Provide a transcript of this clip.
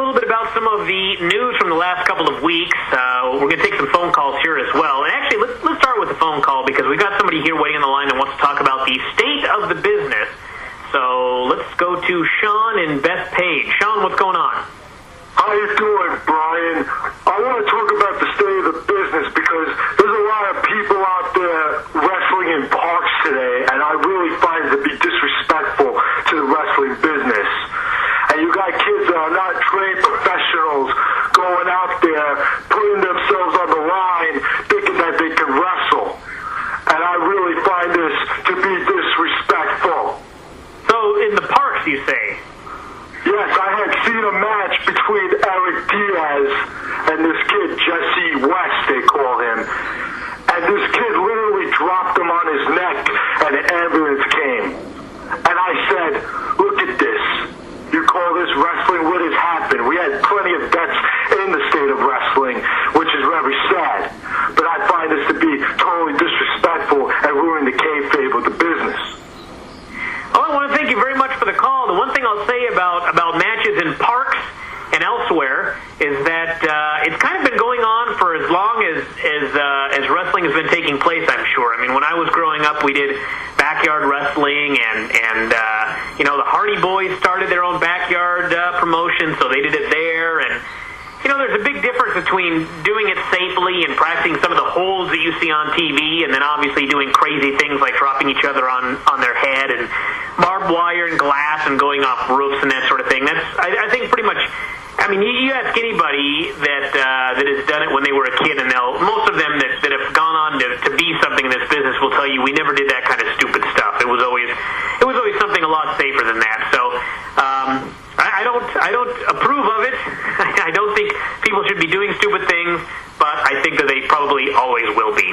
little bit about some of the news from the last couple of weeks. We're going to take some phone calls here as well. And actually, let's start with the phone call because we've got somebody here waiting on the line that wants to talk about the state of the business. So let's go to Sean in Bethpage. Sean, what's going on? How you doing, Bryan? I want to talk about the state of the business because there's a lot of people out there wrestling in parks today, and I really find it to be disrespectful to the wrestling business. And you got kids that are not trained professionals going out there, putting themselves on the line, thinking that they can wrestle. And I really find this to be disrespectful. So, in the parks, you say? Yes, I had seen a match between Eric Diaz and this kid, Jesse West, they call him. And this kid literally dropped him on his neck, and an ambulance came. And I said, look at this. You call this wrestling? What has happened? We had plenty of deaths in the state of wrestling, which is very sad. But I find this to be totally disrespectful and ruining the kayfabe of the business. Well, I want to thank you very much for the call. The one thing I'll say about matches in parks and elsewhere is that it's kind of been going on for as long as wrestling has been taking place, I'm sure. I mean, when I was growing up, we did backyard wrestling, and the Hardy Boys started their own backyard promotion, so they did it there, and there's a big difference between doing it safely and practicing some of the holds that you see on TV, and then obviously doing crazy things like dropping each other on their head and barbed wire and glass and going off roofs and that sort of thing. I think pretty much. I mean, you ask anybody that has done it when they were a kid, and most of them that have gone on to be something in this business will tell you we never did that kind of stupid stuff. It was always something a lot safer than that. So I don't approve of it. I don't think people should be doing stupid things, but I think that they probably always will be.